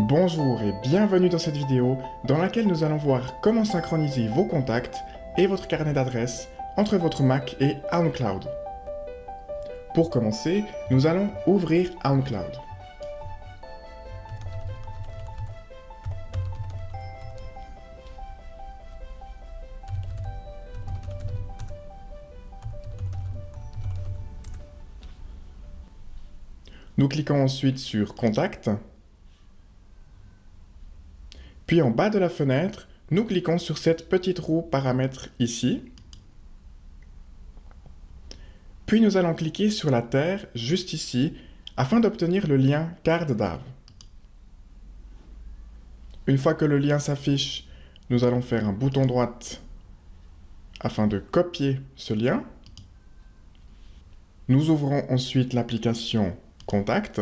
Bonjour et bienvenue dans cette vidéo dans laquelle nous allons voir comment synchroniser vos contacts et votre carnet d'adresses entre votre Mac et OnCloud. Pour commencer, nous allons ouvrir OnCloud. Nous cliquons ensuite sur Contact. Puis en bas de la fenêtre, nous cliquons sur cette petite roue paramètres ici. Puis nous allons cliquer sur la terre juste ici afin d'obtenir le lien CardDAV. Une fois que le lien s'affiche, nous allons faire un bouton droite afin de copier ce lien. Nous ouvrons ensuite l'application Contact.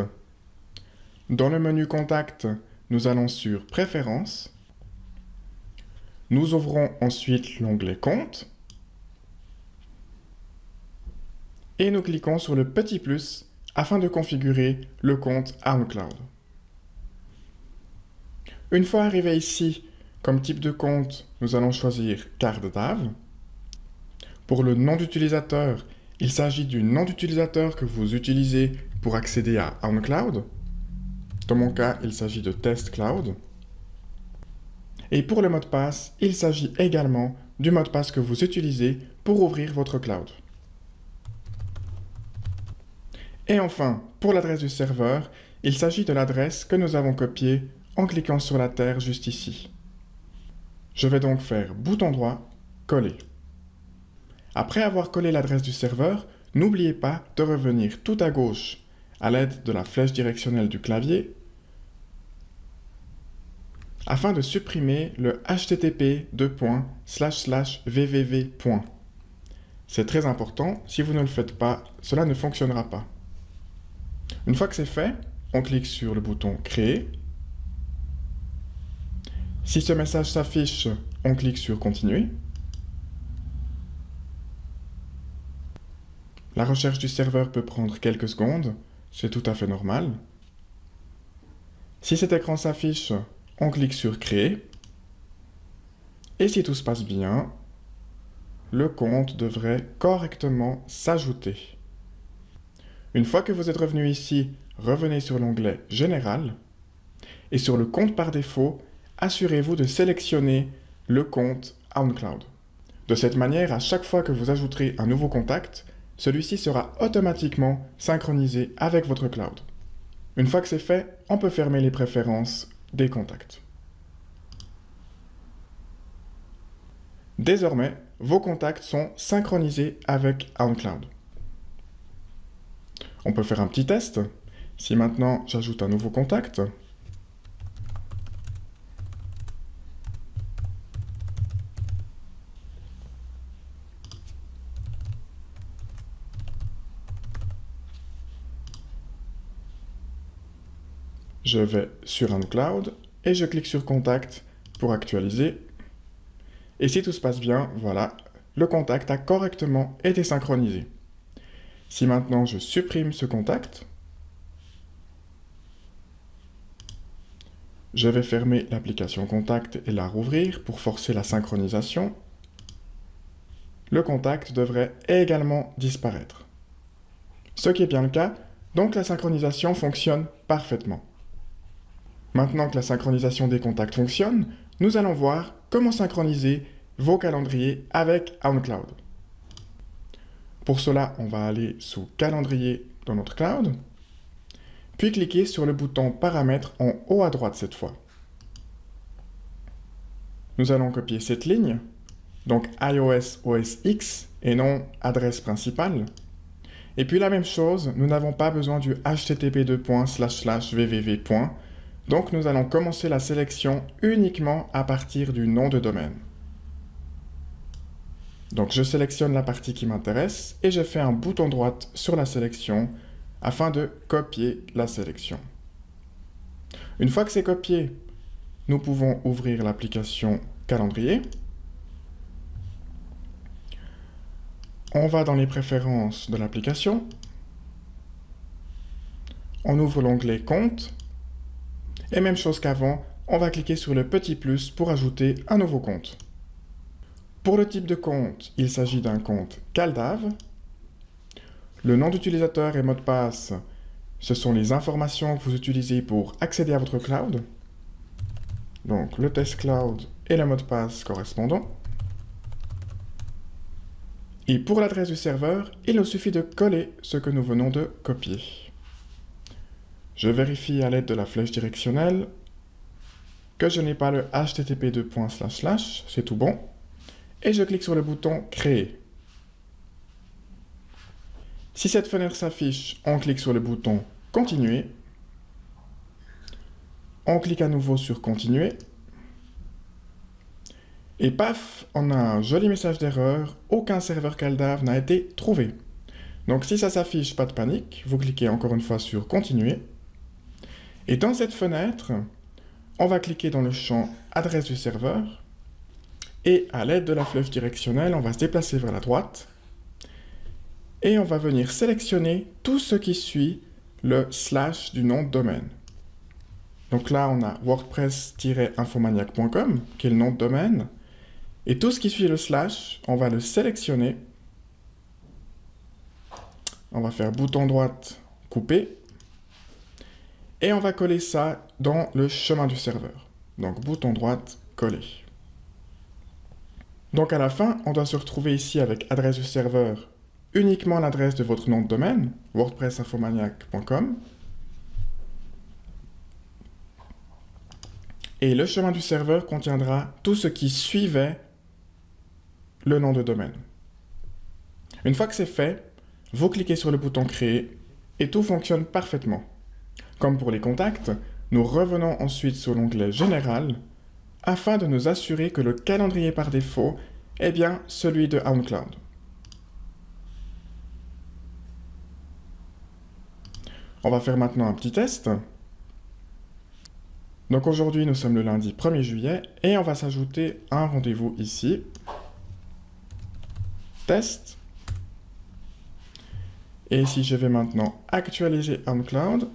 Dans le menu Contact, nous allons sur Préférences. Nous ouvrons ensuite l'onglet Compte. Et nous cliquons sur le petit plus afin de configurer le compte OnCloud. Une fois arrivé ici, comme type de compte, nous allons choisir CardDAV. Pour le nom d'utilisateur, il s'agit du nom d'utilisateur que vous utilisez pour accéder à OnCloud. Dans mon cas, il s'agit de TestCloud. Et pour le mot de passe, il s'agit également du mot de passe que vous utilisez pour ouvrir votre cloud. Et enfin, pour l'adresse du serveur, il s'agit de l'adresse que nous avons copiée en cliquant sur la terre juste ici. Je vais donc faire bouton droit, coller. Après avoir collé l'adresse du serveur, n'oubliez pas de revenir tout à gauche à l'aide de la flèche directionnelle du clavier afin de supprimer le http://www. C'est très important, si vous ne le faites pas, cela ne fonctionnera pas. Une fois que c'est fait, on clique sur le bouton Créer. Si ce message s'affiche, on clique sur Continuer. La recherche du serveur peut prendre quelques secondes, c'est tout à fait normal. Si cet écran s'affiche, on clique sur Créer. Et si tout se passe bien, le compte devrait correctement s'ajouter. Une fois que vous êtes revenu ici, revenez sur l'onglet Général. Et sur le compte par défaut, assurez-vous de sélectionner le compte OnCloud. De cette manière, à chaque fois que vous ajouterez un nouveau contact, celui-ci sera automatiquement synchronisé avec votre cloud. Une fois que c'est fait, on peut fermer les préférences des contacts. Désormais, vos contacts sont synchronisés avec OnCloud. On peut faire un petit test. Si maintenant j'ajoute un nouveau contact, je vais sur OnCloud et je clique sur Contact pour actualiser. Et si tout se passe bien, voilà, le contact a correctement été synchronisé. Si maintenant je supprime ce contact, je vais fermer l'application Contact et la rouvrir pour forcer la synchronisation. Le contact devrait également disparaître. Ce qui est bien le cas, donc la synchronisation fonctionne parfaitement. Maintenant que la synchronisation des contacts fonctionne, nous allons voir comment synchroniser vos calendriers avec OnCloud. Pour cela, on va aller sous Calendrier dans notre cloud, puis cliquer sur le bouton Paramètres en haut à droite cette fois. Nous allons copier cette ligne, donc iOS OS X et non adresse principale. Et puis la même chose, nous n'avons pas besoin du http://www. Donc nous allons commencer la sélection uniquement à partir du nom de domaine. Donc je sélectionne la partie qui m'intéresse et je fais un bouton droite sur la sélection afin de copier la sélection. Une fois que c'est copié, nous pouvons ouvrir l'application Calendrier. On va dans les préférences de l'application. On ouvre l'onglet Compte. Et même chose qu'avant, on va cliquer sur le petit plus pour ajouter un nouveau compte. Pour le type de compte, il s'agit d'un compte CalDAV. Le nom d'utilisateur et mot de passe, ce sont les informations que vous utilisez pour accéder à votre cloud. Donc le test cloud et le mot de passe correspondant. Et pour l'adresse du serveur, il nous suffit de coller ce que nous venons de copier. Je vérifie à l'aide de la flèche directionnelle que je n'ai pas le http://, c'est tout bon. Et je clique sur le bouton Créer. Si cette fenêtre s'affiche, on clique sur le bouton Continuer. On clique à nouveau sur Continuer. Et paf, on a un joli message d'erreur, aucun serveur CalDAV n'a été trouvé. Donc si ça s'affiche, pas de panique, vous cliquez encore une fois sur Continuer. Et dans cette fenêtre, on va cliquer dans le champ Adresse du serveur. Et à l'aide de la flèche directionnelle, on va se déplacer vers la droite. Et on va venir sélectionner tout ce qui suit le / du nom de domaine. Donc là, on a wordpress-infomaniac.com, qui est le nom de domaine. Et tout ce qui suit le /, on va le sélectionner. On va faire bouton droite, couper. Et on va coller ça dans le chemin du serveur. Donc bouton droite, coller. Donc à la fin, on doit se retrouver ici avec adresse du serveur, uniquement l'adresse de votre nom de domaine, wordpress-infomaniac.com. Et le chemin du serveur contiendra tout ce qui suivait le nom de domaine. Une fois que c'est fait, vous cliquez sur le bouton Créer et tout fonctionne parfaitement. Comme pour les contacts, nous revenons ensuite sur l'onglet Général afin de nous assurer que le calendrier par défaut est bien celui de OnCloud. On va faire maintenant un petit test. Donc aujourd'hui, nous sommes le lundi 1er juillet et on va s'ajouter un rendez-vous ici. Test. Et si je vais maintenant actualiser OnCloud,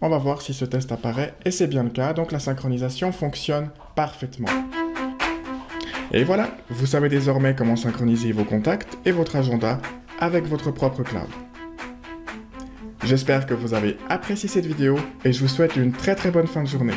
on va voir si ce test apparaît et c'est bien le cas, donc la synchronisation fonctionne parfaitement. Et voilà, vous savez désormais comment synchroniser vos contacts et votre agenda avec votre propre cloud. J'espère que vous avez apprécié cette vidéo et je vous souhaite une très bonne fin de journée.